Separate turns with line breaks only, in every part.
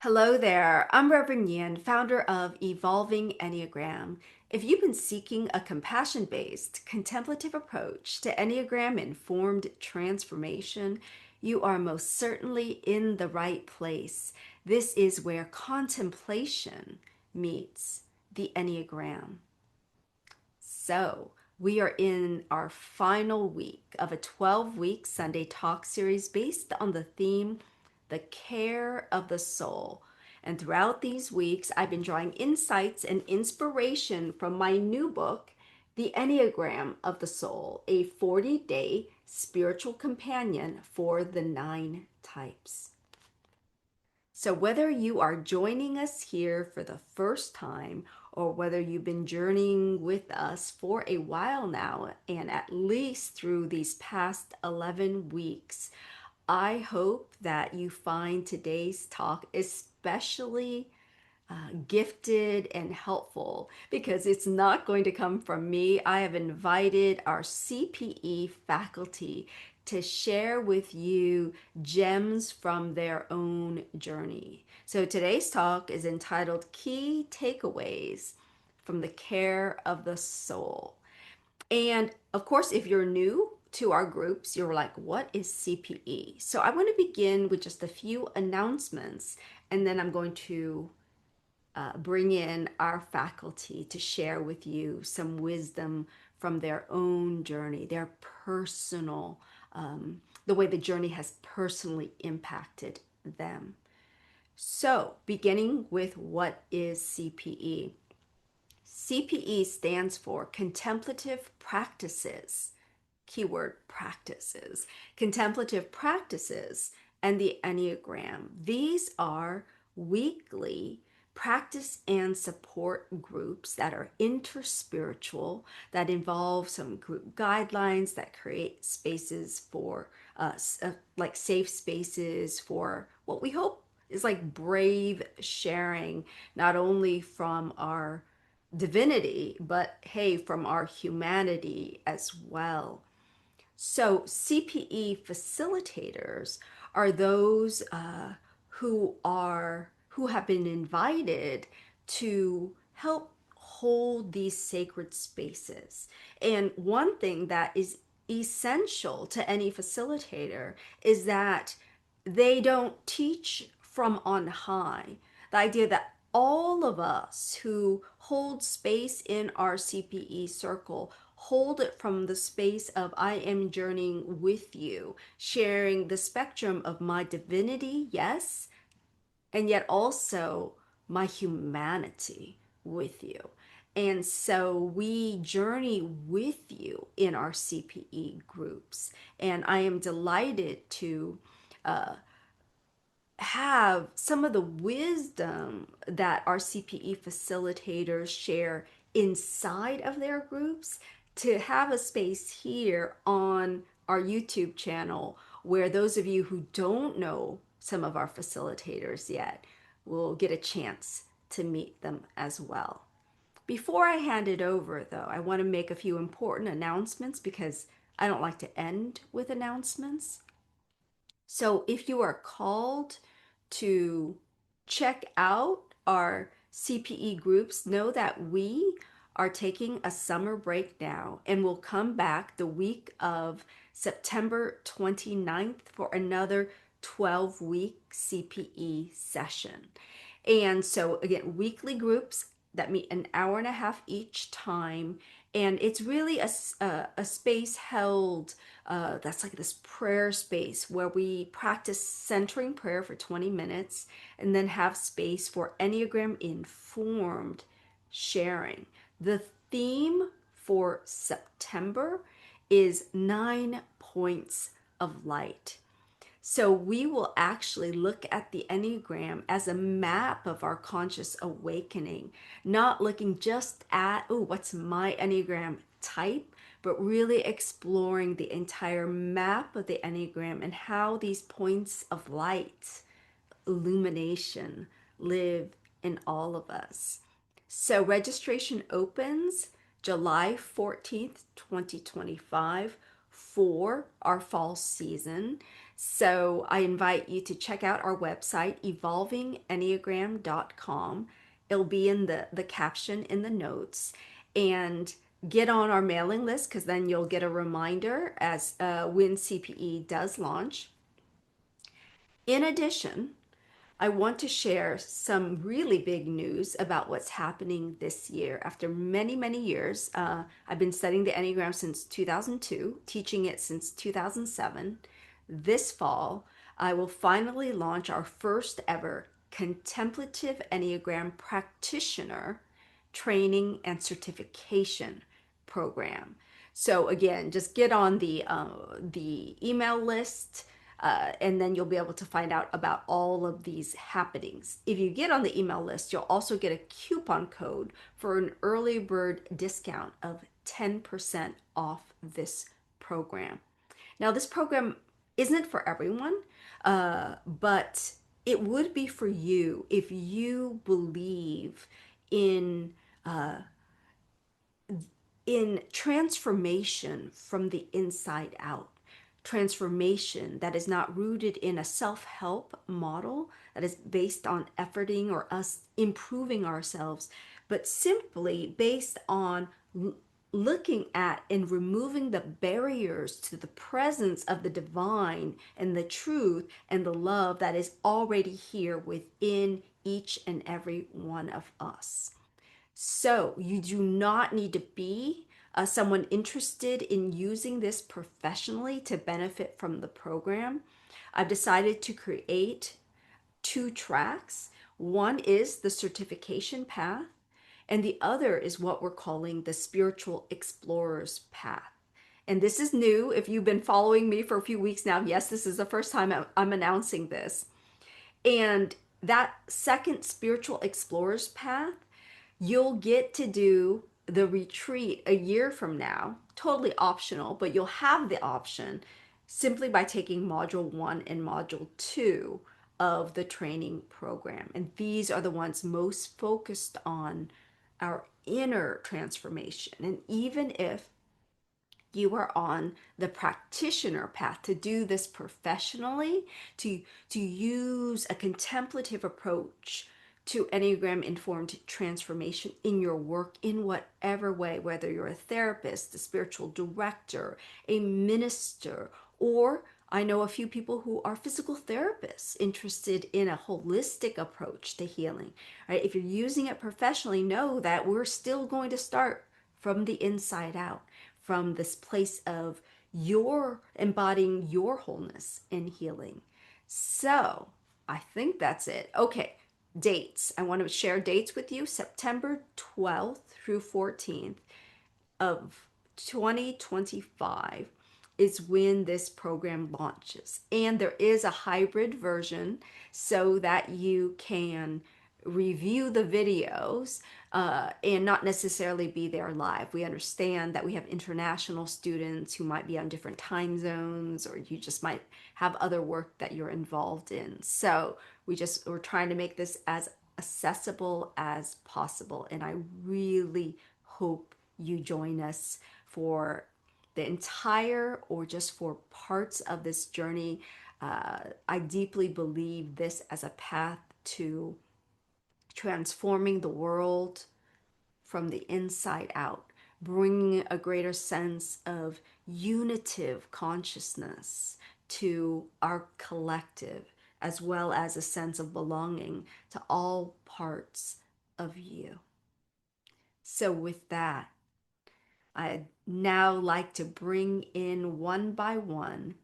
Hello there. I'm Rev Nhien, founder of Evolving Enneagram. If you've been seeking a compassion based, contemplative approach to Enneagram informed transformation, you are most certainly in the right place. This is where contemplation meets the Enneagram. So, we are in our final week of a 12-week Sunday talk series based on the theme, the care of the soul. And throughout these weeks, I've been drawing insights and inspiration from my new book, The Enneagram of the Soul, a 40-day spiritual companion for the 9 types. So, whether you are joining us here for the first time or whether you've been journeying with us for a while now and at least through these past 11 weeks, I hope that you find today's talk especially gifted and helpful because it's not going to come from me. I have invited our CPE faculty to share with you gems from their own journey. So today's talk is entitled Key Takeaways from the Care of the Soul. And of course, if you're new to our groups, you're like, what is CPE? So I want to begin with just a few announcements, and then I'm going to bring in our faculty to share with you some wisdom from their own journey, their personal, the way the journey has personally impacted them. So, beginning with what is CPE? CPE stands for Contemplative Practices, keyword practices, contemplative practices, and the Enneagram. These are weekly practice and support groups that are interspiritual, that involve some group guidelines, that create spaces for us, like safe spaces for what we hope is like brave sharing, not only from our divinity, but hey, from our humanity as well. So, CPE facilitators are those who have been invited to help hold these sacred spaces. And one thing that is essential to any facilitator is that they don't teach from on high. The idea that all of us who hold space in our CPE circle hold it from the space of I am journeying with you, sharing the spectrum of my divinity, yes, and yet also my humanity with you. And so we journey with you in our CPE groups. And I am delighted to have some of the wisdom that our CPE facilitators share inside of their groups to have a space here on our YouTube channel where those of you who don't know some of our facilitators yet will get a chance to meet them as well. Before I hand it over, though, I want to make a few important announcements because I don't like to end with announcements. So if you are called to check out our CPE groups, know that we are taking a summer break now and we'll come back the week of September 29th for another 12-week CPE session. And so, again, weekly groups that meet an hour and a half each time. And it's really a space held that's like this prayer space where we practice centering prayer for 20 minutes and then have space for Enneagram informed sharing. The theme for September is 9 points of light. So we will actually look at the Enneagram as a map of our conscious awakening, not looking just at, oh, what's my Enneagram type, but really exploring the entire map of the Enneagram and how these points of light, illumination, live in all of us. So registration opens July 14th, 2025 for our fall season. So I invite you to check out our website, evolvingenneagram.com. It'll be in the caption in the notes. And get on our mailing list because then you'll get a reminder as when CPE does launch. In addition, I want to share some really big news about what's happening this year. After many, many years, I've been studying the Enneagram since 2002, teaching it since 2007. This fall, I will finally launch our first ever contemplative Enneagram practitioner training and certification program. So again, just get on the email list, and then you'll be able to find out about all of these happenings. If you get on the email list, you'll also get a coupon code for an early bird discount of 10% off this program. Now, this program isn't for everyone, but it would be for you if you believe in in transformation from the inside out. Transformation that is not rooted in a self help model that is based on efforting or us improving ourselves, but simply based on looking at and removing the barriers to the presence of the divine and the truth and the love that is already here within each and every one of us. So you do not need to be someone interested in using this professionally to benefit from the program. I've decided to create two tracks. One is the certification path, and the other is what we're calling the spiritual explorer's path. And this is new. If you've been following me for a few weeks now, yes, this is the first time I'm announcing this. And that second spiritual explorer's path, you'll get to do the retreat a year from now, totally optional, but you'll have the option simply by taking module 1 and module 2 of the training program. And these are the ones most focused on our inner transformation. And even if you are on the practitioner path to do this professionally, to use a contemplative approach to Enneagram informed transformation in your work in whatever way, whether you're a therapist, a spiritual director, a minister, or I know a few people who are physical therapists interested in a holistic approach to healing. Right? If you're using it professionally, know that we're still going to start from the inside out, from this place of your embodying your wholeness and healing. So I think that's it. Okay, dates. I want to share dates with you. September 12th through 14th of 2025 is when this program launches. And there is a hybrid version so that you can review the videos and not necessarily be there live. We understand that we have international students who might be on different time zones, or you just might have other work that you're involved in. So we're trying to make this as accessible as possible. And I really hope you join us for the entire or just for parts of this journey. I deeply believe this as a path to transforming the world from the inside out, bringing a greater sense of unitive consciousness to our collective, as well as a sense of belonging to all parts of you. So, with that, I'd now like to bring in one by one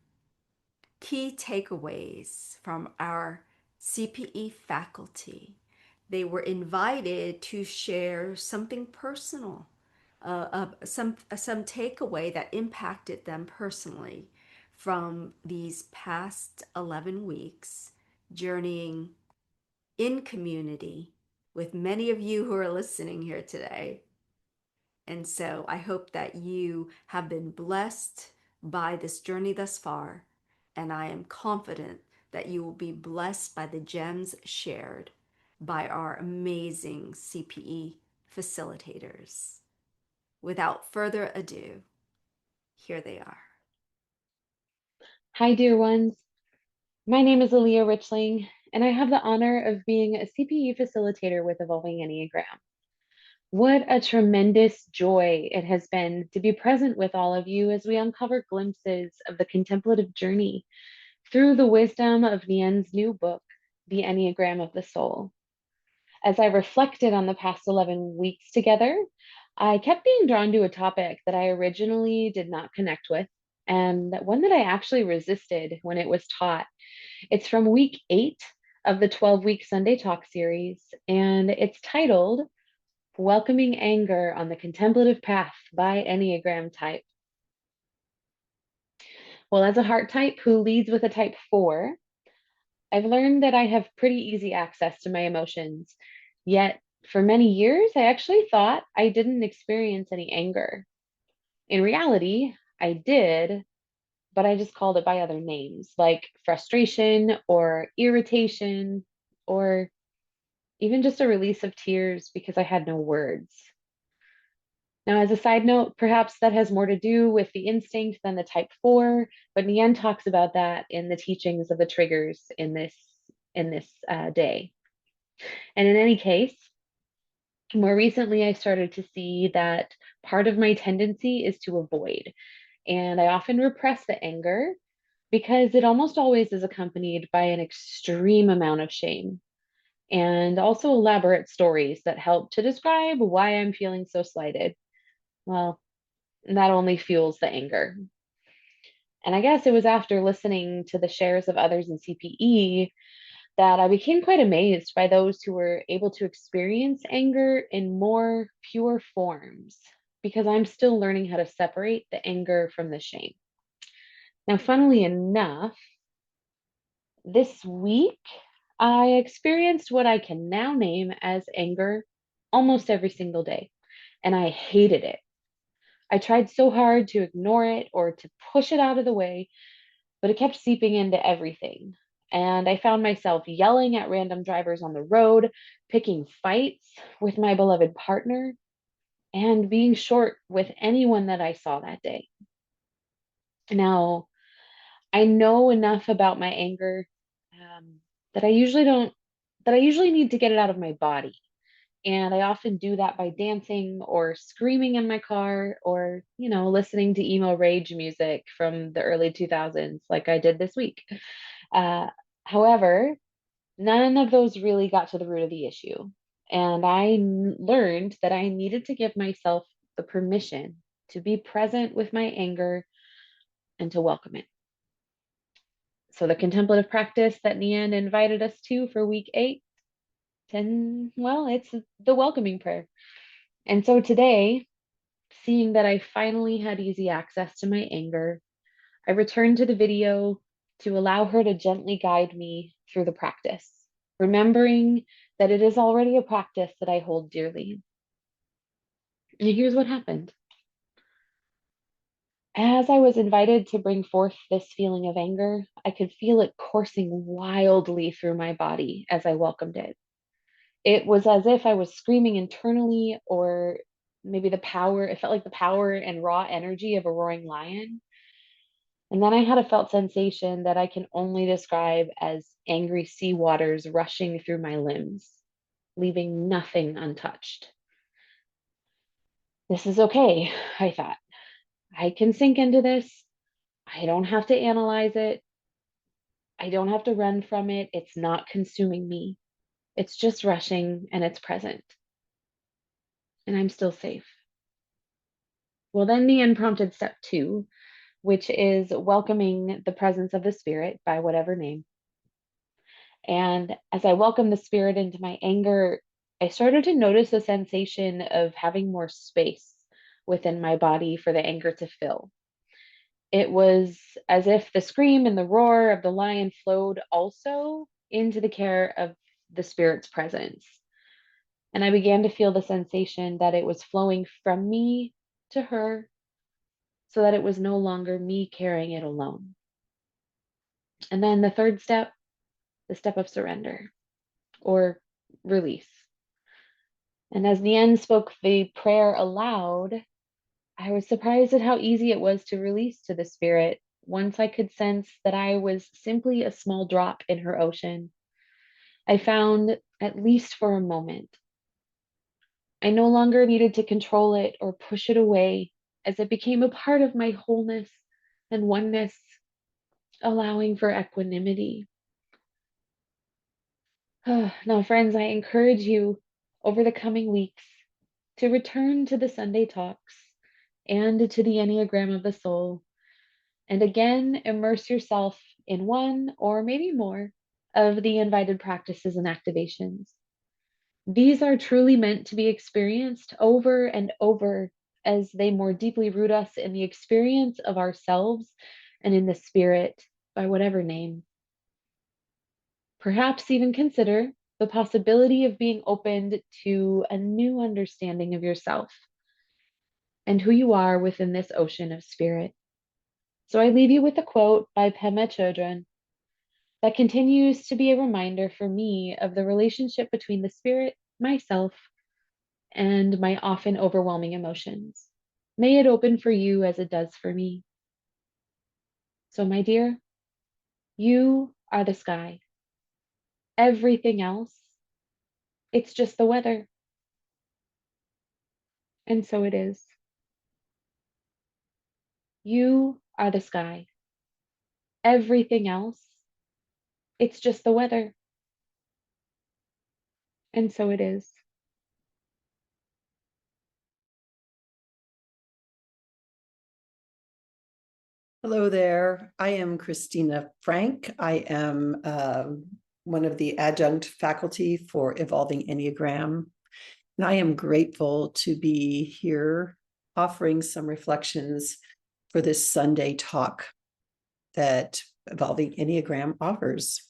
key takeaways from our CPE faculty. They were invited to share something personal, some takeaway that impacted them personally from these past 11 weeks, journeying in community with many of you who are listening here today. And so I hope that you have been blessed by this journey thus far, and I am confident that you will be blessed by the gems shared by our amazing CPE facilitators. Without further ado, here they are.
Hi, dear ones. My name is Aliyah Richling, and I have the honor of being a CPE facilitator with Evolving Enneagram. What a tremendous joy it has been to be present with all of you as we uncover glimpses of the contemplative journey through the wisdom of Nhien's new book, The Enneagram of the Soul. As I reflected on the past 11 weeks together, I kept being drawn to a topic that I originally did not connect with, and one that I actually resisted when it was taught. It's from week 8 of the 12-week Sunday Talk series, and it's titled Welcoming Anger on the Contemplative Path by Enneagram Type. Well, as a heart type who leads with a type 4, I've learned that I have pretty easy access to my emotions. Yet, for many years, I actually thought I didn't experience any anger. In reality, I did, but I just called it by other names like frustration or irritation or even just a release of tears because I had no words. Now, as a side note, perhaps that has more to do with the instinct than the type 4, but Nhien talks about that in the teachings of the triggers in this day. And in any case, more recently, I started to see that part of my tendency is to avoid, and I often repress the anger because it almost always is accompanied by an extreme amount of shame and also elaborate stories that help to describe why I'm feeling so slighted. Well, that only fuels the anger. And I guess it was after listening to the shares of others in CPE that I became quite amazed by those who were able to experience anger in more pure forms, because I'm still learning how to separate the anger from the shame. Now, funnily enough, this week I experienced what I can now name as anger almost every single day, and I hated it. I tried so hard to ignore it or to push it out of the way, but it kept seeping into everything. And I found myself yelling at random drivers on the road, picking fights with my beloved partner, and being short with anyone that I saw that day. Now, I know enough about my anger um, that I usually don't, that I usually need to get it out of my body. And I often do that by dancing or screaming in my car or, listening to emo rage music from the early 2000s, like I did this week. Uh, However, none of those really got to the root of the issue. And learned that I needed to give myself the permission to be present with my anger and to welcome it. So, the contemplative practice that Nhien invited us to for week 8, well, it's the welcoming prayer. And so today, seeing that I finally had easy access to my anger, I returned to the video to allow her to gently guide me through the practice, remembering that it is already a practice that I hold dearly. And here's what happened. As I was invited to bring forth this feeling of anger, I could feel it coursing wildly through my body as I welcomed it. It was as if I was screaming internally, or maybe it felt like the power and raw energy of a roaring lion. And then I had a felt sensation that I can only describe as angry sea waters rushing through my limbs, leaving nothing untouched. This is okay, I thought. I can sink into this. I don't have to analyze it. I don't have to run from it. It's not consuming me. It's just rushing and it's present. And I'm still safe. Well, then the unprompted step 2, which is welcoming the presence of the spirit by whatever name. And as I welcomed the spirit into my anger, I started to notice a sensation of having more space within my body for the anger to fill. It was as if the scream and the roar of the lion flowed also into the care of the spirit's presence. And I began to feel the sensation that it was flowing from me to her so that it was no longer me carrying it alone. And then the third step, the step of surrender or release. And as Nhien spoke the prayer aloud, I was surprised at how easy it was to release to the spirit once I could sense that I was simply a small drop in her ocean. I found, at least for a moment, I no longer needed to control it or push it away as it became a part of my wholeness and oneness, allowing for equanimity. Now, friends, I encourage you over the coming weeks to return to the Sunday talks and to the Enneagram of the Soul, and again immerse yourself in one or maybe more of the invited practices and activations. These are truly meant to be experienced over and over as they more deeply root us in the experience of ourselves and in the spirit by whatever name. Perhaps even consider the possibility of being opened to a new understanding of yourself and who you are within this ocean of spirit. So I leave you with a quote by Pema Chodron that continues to be a reminder for me of the relationship between the spirit, myself, and my often overwhelming emotions. May it open for you as it does for me. So, my dear, you are the sky. Everything else, it's just the weather. And so it is. You are the sky. Everything else, it's just the weather. And so it is.
Hello there. I am Kristina Frank. I am one of the adjunct faculty for Evolving Enneagram. And I am grateful to be here offering some reflections for this Sunday talk that Evolving Enneagram offers.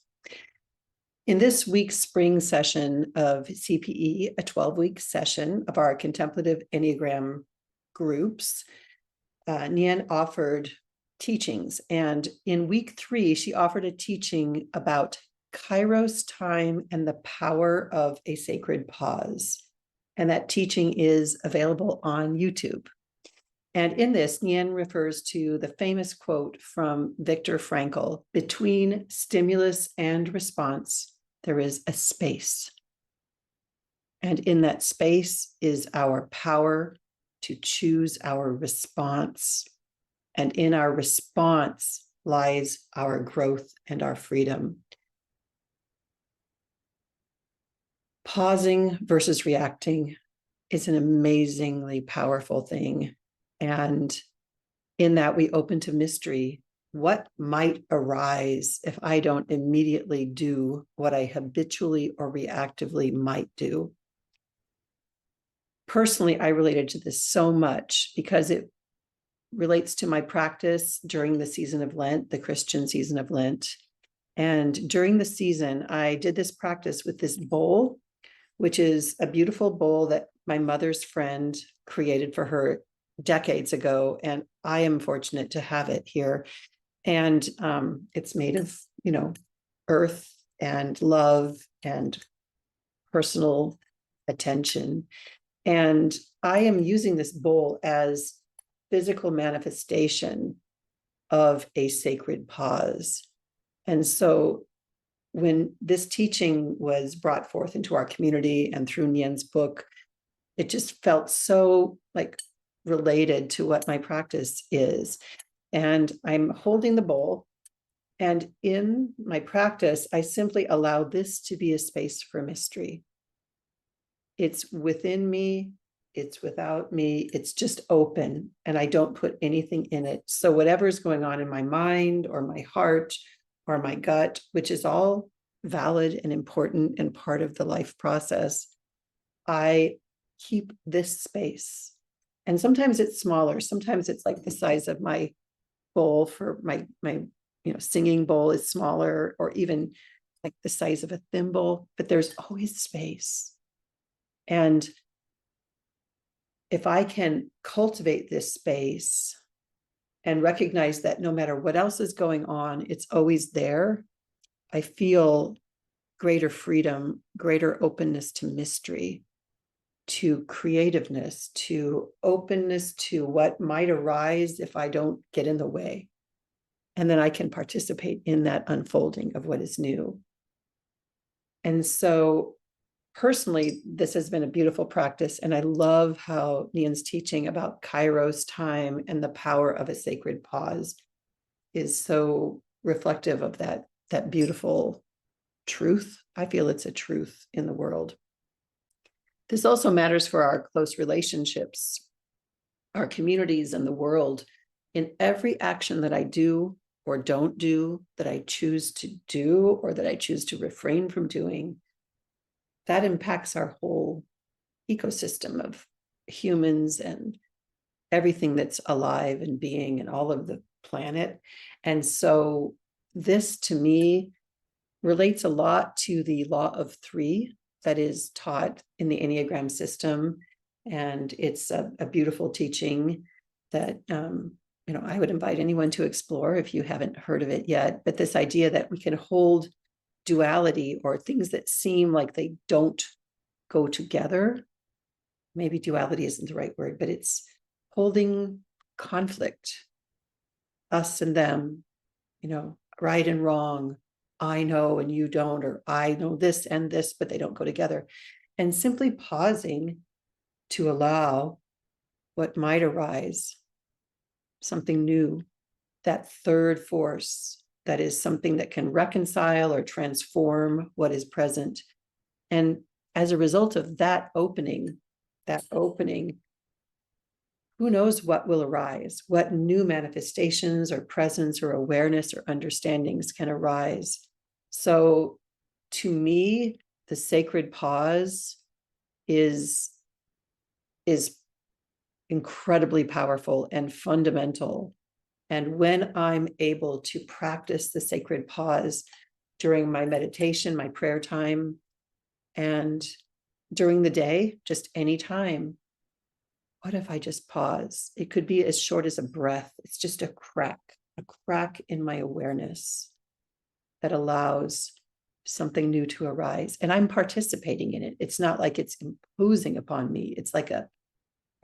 In this week's spring session of CPE, a 12-week session of our Contemplative Enneagram groups, Nhien offered teachings. And in week 3, she offered a teaching about Kairos time and the power of a sacred pause. And that teaching is available on YouTube. And in this, Nhien refers to the famous quote from Viktor Frankl: between stimulus and response, there is a space. And in that space is our power to choose our response. And in our response lies our growth and our freedom. Pausing versus reacting is an amazingly powerful thing. And in that, we open to mystery. What might arise if I don't immediately do what I habitually or reactively might do? Personally, I related to this so much because it relates to my practice during the season of Lent, the Christian season of Lent. And during the season, I did this practice with this bowl, which is a beautiful bowl that my mother's friend created for her decades ago. And I am fortunate to have it here. And it's made of, earth and love and personal attention. And I am using this bowl as physical manifestation of a sacred pause. And so when this teaching was brought forth into our community and through Nhien's book, it just felt so related to what my practice is. And I'm holding the bowl. And in my practice, I simply allow this to be a space for mystery. It's within me, it's without me, it's just open, and I don't put anything in it. So whatever's going on in my mind or my heart or my gut, which is all valid and important and part of the life process, I keep this space. And sometimes it's smaller. Sometimes it's like the size of my bowl for my singing bowl is smaller, or even like the size of a thimble, but there's always space. And if I can cultivate this space and recognize that no matter what else is going on, it's always there, I feel greater freedom, greater openness to mystery, to creativeness, to openness to what might arise if I don't get in the way. And then I can participate in that unfolding of what is new. And so personally, this has been a beautiful practice. And I love how Nhien's teaching about Kairos time and the power of a sacred pause is so reflective of that beautiful truth. I feel it's a truth in the world. This also matters for our close relationships, our communities, and the world. In every action that I do or don't do, that I choose to do or that I choose to refrain from doing, that impacts our whole ecosystem of humans and everything that's alive and being and all of the planet. And so this to me relates a lot to the law of three that is taught in the Enneagram system. And it's a beautiful teaching that I would invite anyone to explore if you haven't heard of it yet. But this idea that we can hold duality or things that seem like they don't go together. Maybe duality isn't the right word, but it's holding conflict, us and them, right and wrong, I know and you don't, or I know this and this, but they don't go together. And simply pausing to allow what might arise, something new, that third force that is something that can reconcile or transform what is present. And as a result of that opening, who knows what will arise, what new manifestations or presence or awareness or understandings can arise. So to me, the sacred pause is incredibly powerful and fundamental. And when I'm able to practice the sacred pause during my meditation, my prayer time, and during the day, just any time, what if I just pause? It could be as short as a breath. It's just a crack in my awareness that allows something new to arise. And I'm participating in it. It's not like it's imposing upon me. It's like a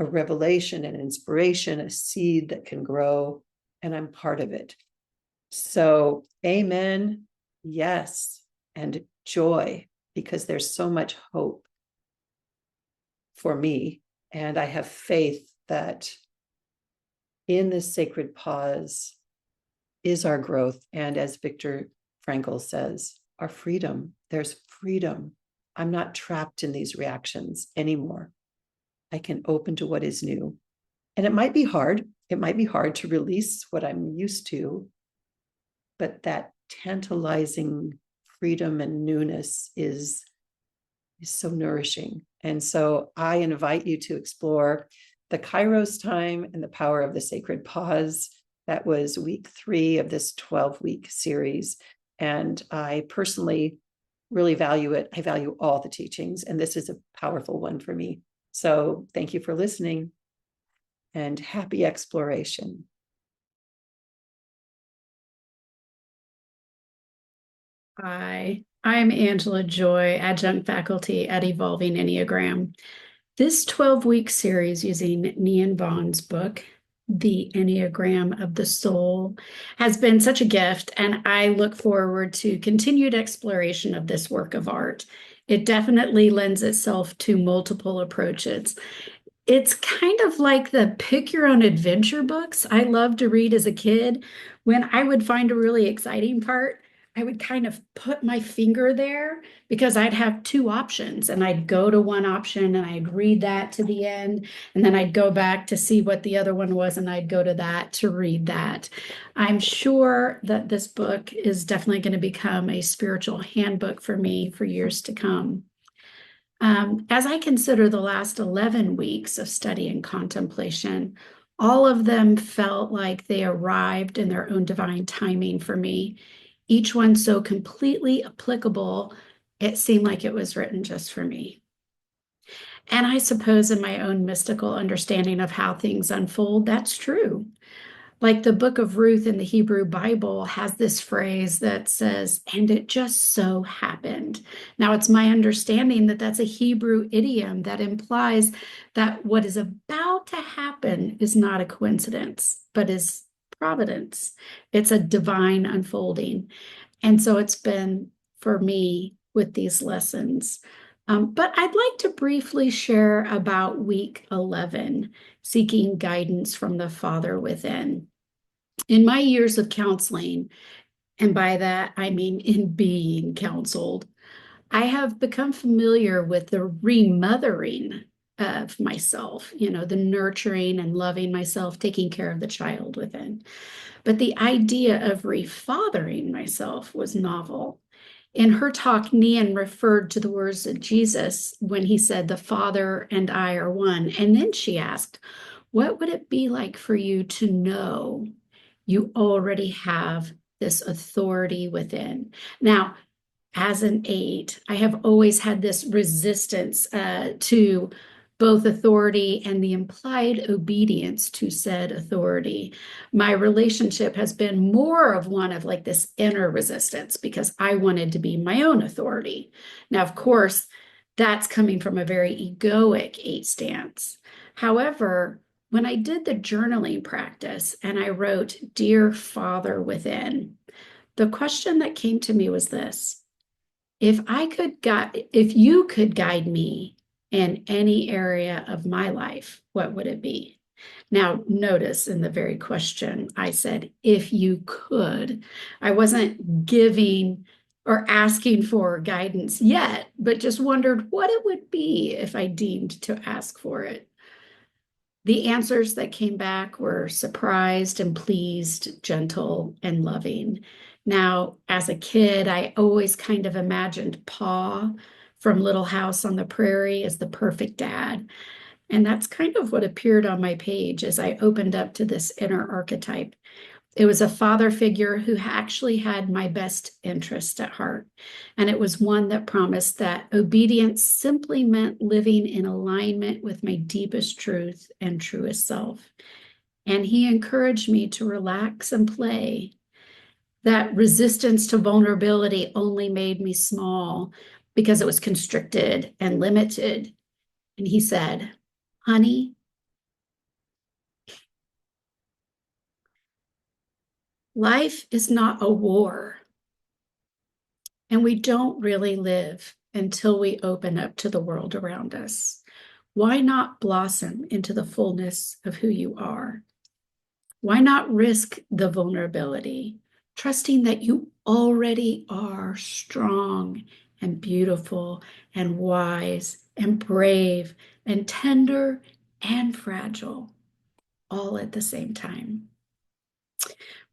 revelation, an inspiration, a seed that can grow, and I'm part of it. So, amen, yes, and joy, because there's so much hope for me. And I have faith that in this sacred pause is our growth. And as Viktor Frankl says, our freedom. There's freedom. I'm not trapped in these reactions anymore. I can open to what is new. And it might be hard. It might be hard to release what I'm used to, but that tantalizing freedom and newness is so nourishing. And so I invite you to explore the Kairos time and the power of the sacred pause. That was week 3 of this 12-week series. And I personally really value it. I value all the teachings, and this is a powerful one for me. So thank you for listening and happy exploration.
Hi, I'm Angela Joy, adjunct faculty at Evolving Enneagram. This 12-week series using Nhien Vuong's book, The Enneagram of the Soul, has been such a gift, and I look forward to continued exploration of this work of art. It definitely lends itself to multiple approaches. It's kind of like the pick your own adventure books I loved to read as a kid. When I would find a really exciting part, I would kind of put my finger there because I'd have 2 options, and I'd go to one option and I'd read that to the end, and then I'd go back to see what the other one was, and I'd go to that to read that. I'm sure that this book is definitely going to become a spiritual handbook for me for years to come. As I consider the last 11 weeks of study and contemplation, all of them felt like they arrived in their own divine timing for me. Each one so completely applicable, it seemed like it was written just for me. And I suppose in my own mystical understanding of how things unfold, that's true. Like the book of Ruth in the Hebrew Bible has this phrase that says, and it just so happened. Now, it's my understanding that that's a Hebrew idiom that implies that what is about to happen is not a coincidence, but is providence. It's a divine unfolding. And so it's been for me with these lessons. But I'd like to briefly share about week 11, seeking guidance from the Father within. In my years of counseling, and by that I mean in being counseled, I have become familiar with the remothering of myself, the nurturing and loving myself, taking care of the child within. But the idea of refathering myself was novel. In her talk, Nhien referred to the words of Jesus when he said, "The Father and I are one." And then she asked, "What would it be like for you to know you already have this authority within?" Now, as an 8, I have always had this resistance to both authority and the implied obedience to said authority. My relationship has been more of one of like this inner resistance because I wanted to be my own authority. Now, of course, that's coming from a very egoic 8 stance. However, when I did the journaling practice and I wrote, "Dear Father within," the question that came to me was this: if you could guide me in any area of my life, what would it be? Now, notice in the very question, I said, if you could. I wasn't giving or asking for guidance yet, but just wondered what it would be if I deemed to ask for it. The answers that came back were surprised and pleased, gentle and loving. Now, as a kid, I always kind of imagined Pa from Little House on the Prairie as the perfect dad. And that's kind of what appeared on my page as I opened up to this inner archetype. It was a father figure who actually had my best interest at heart. And it was one that promised that obedience simply meant living in alignment with my deepest truth and truest self. And he encouraged me to relax and play. That resistance to vulnerability only made me small because it was constricted and limited. And he said, "Honey, life is not a war, and we don't really live until we open up to the world around us. Why not blossom into the fullness of who you are? Why not risk the vulnerability, trusting that you already are strong and beautiful and wise and brave and tender and fragile, all at the same time?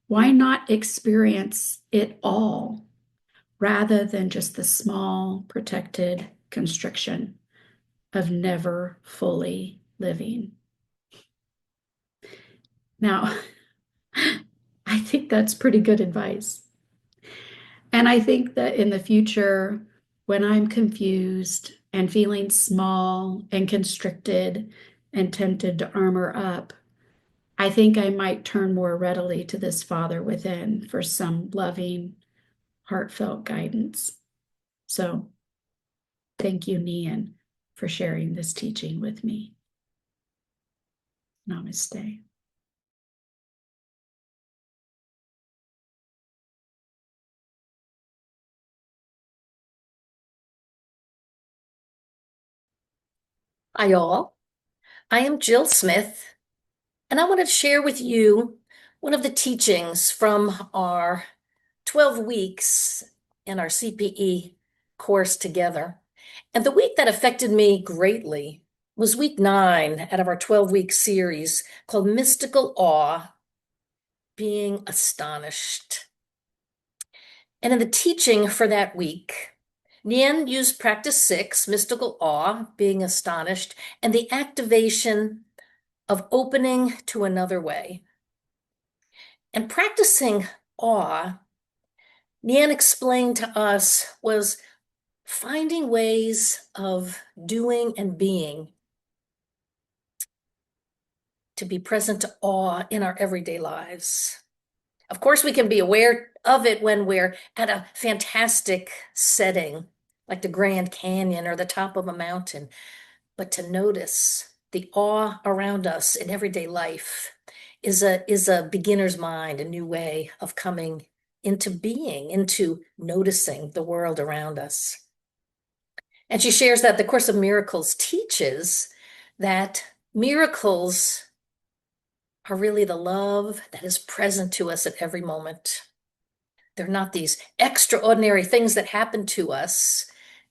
Why not experience it all rather than just the small, protected constriction of never fully living?" Now, I think that's pretty good advice. And I think that in the future, when I'm confused and feeling small and constricted and tempted to armor up, I think I might turn more readily to this Father within for some loving, heartfelt guidance. So thank you, Nhien, for sharing this teaching with me. Namaste.
Hi, all. I am Jill Smith, and I want to share with you one of the teachings from our 12 weeks in our CPE course together. And the week that affected me greatly was week 9 out of our 12-week series called Mystical Awe, Being Astonished. And in the teaching for that week, Nhien used practice 6, mystical awe, being astonished, and the activation of opening to another way. And practicing awe, Nhien explained to us, was finding ways of doing and being to be present to awe in our everyday lives. Of course, we can be aware of it when we're at a fantastic setting, like the Grand Canyon or the top of a mountain, but to notice the awe around us in everyday life is a beginner's mind, a new way of coming into being, into noticing the world around us. And she shares that the Course of Miracles teaches that miracles are really the love that is present to us at every moment. They're not these extraordinary things that happen to us.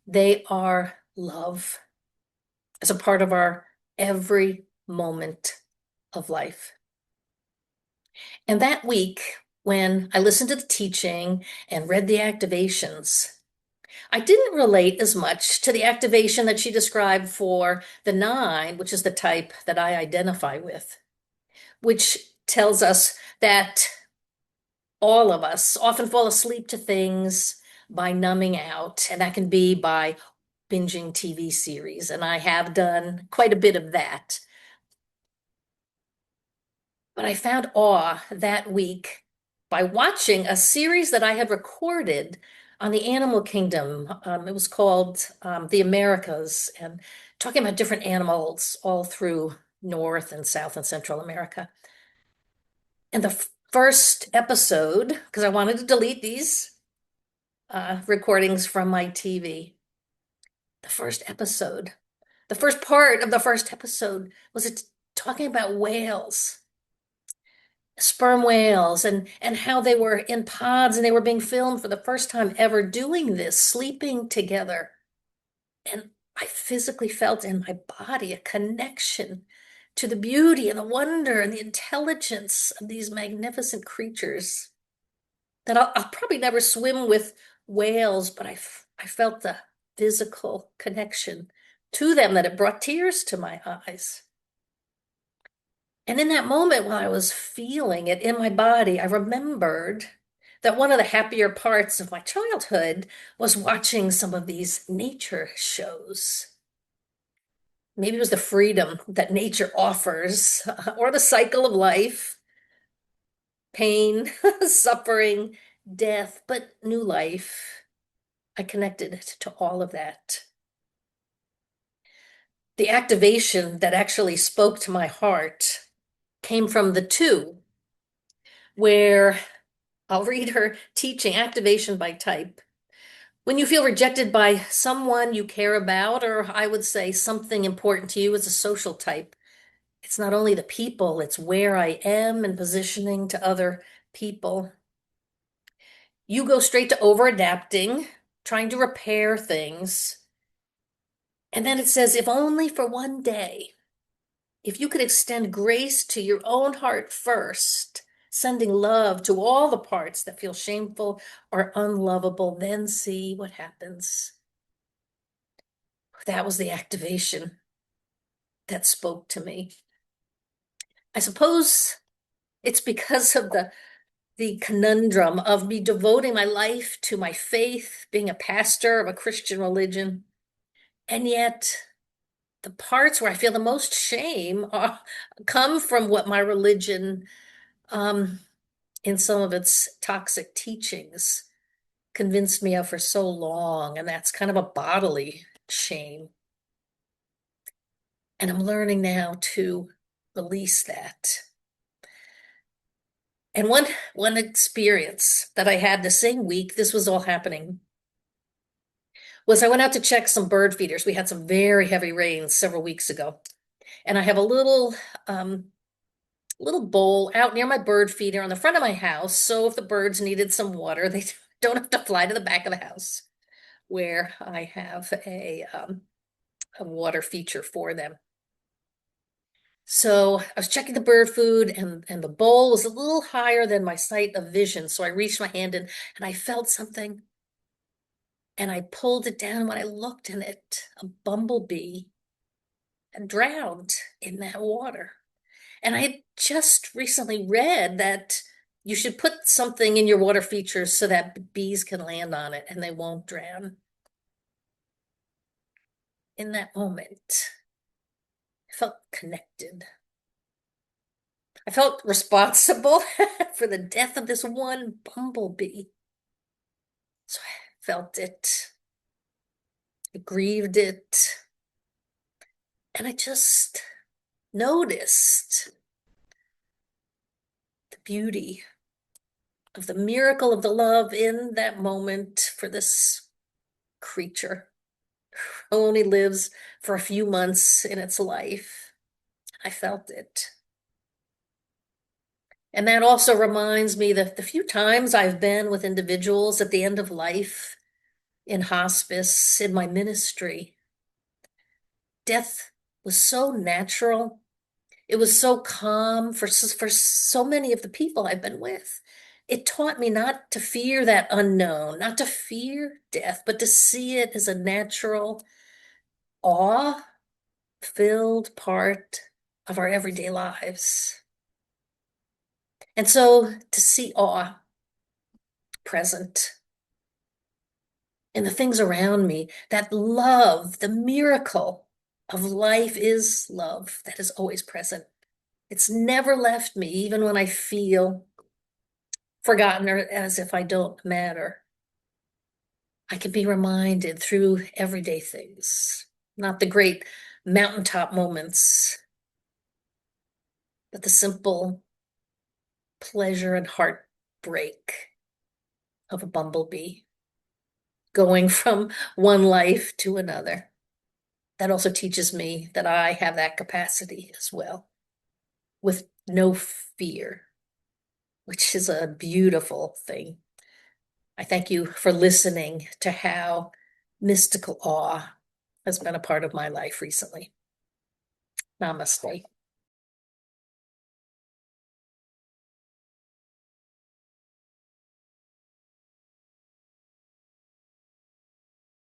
They are love as a part of our every moment of life. And that week, when I listened to the teaching and read the activations, I didn't relate as much to the activation that she described for the 9, which is the type that I identify with, which tells us that all of us often fall asleep to things by numbing out, and that can be by binging TV series. And I have done quite a bit of that. But I found awe that week by watching a series that I had recorded on the animal kingdom. It was called The Americas, and talking about different animals all through North and South and Central America. And the first episode, because I wanted to delete these recordings from my TV, the first part of the first episode was talking about whales, sperm whales, and how they were in pods and they were being filmed for the first time ever doing this, sleeping together. And I physically felt in my body a connection to the beauty and the wonder and the intelligence of these magnificent creatures that I'll probably never swim with whales, but I felt the physical connection to them that it brought tears to my eyes. And in that moment, while I was feeling it in my body, I remembered that one of the happier parts of my childhood was watching some of these nature shows. Maybe it was the freedom that nature offers, or the cycle of life, pain, suffering, death, but new life. I connected to all of that. The activation that actually spoke to my heart came from the 2, where I'll read her teaching, activation by type. When you feel rejected by someone you care about, or I would say something important to you as a social type, it's not only the people, it's where I am and positioning to other people. You go straight to over-adapting, trying to repair things. And then it says, if only for one day, if you could extend grace to your own heart first, sending love to all the parts that feel shameful or unlovable, then see what happens. That was the activation that spoke to me. I suppose it's because of the conundrum of me devoting my life to my faith, being a pastor of a Christian religion, and yet the parts where I feel the most shame come from what my religion, in some of its toxic teachings, convinced me of for so long, and that's kind of a bodily shame. And I'm learning now to release that. And one experience that I had the same week this was all happening was I went out to check some bird feeders. We had some very heavy rains several weeks ago. And I have a little bowl out near my bird feeder on the front of my house. So if the birds needed some water, they don't have to fly to the back of the house where I have a water feature for them. So I was checking the bird food, and the bowl was a little higher than my sight of vision. So I reached my hand in and I felt something, and I pulled it down. When I looked in it, a bumblebee had drowned in that water. And I had just recently read that you should put something in your water features so that bees can land on it and they won't drown. In that moment, I felt connected. I felt responsible for the death of this one bumblebee. So I felt it, I grieved it, and I just noticed beauty of the miracle of the love in that moment for this creature who only lives for a few months in its life. I felt it. And that also reminds me that the few times I've been with individuals at the end of life, in hospice, in my ministry, death was so natural. It was so calm for so many of the people I've been with. It taught me not to fear that unknown, not to fear death, but to see it as a natural, awe-filled part of our everyday lives. And so to see awe present in the things around me, that love, the miracle of life is love that is always present. It's never left me, even when I feel forgotten or as if I don't matter. I can be reminded through everyday things, not the great mountaintop moments, but the simple pleasure and heartbreak of a bumblebee going from one life to another. That also teaches me that I have that capacity as well, with no fear, which is a beautiful thing. I thank you for listening to how mystical awe has been a part of my life recently. Namaste.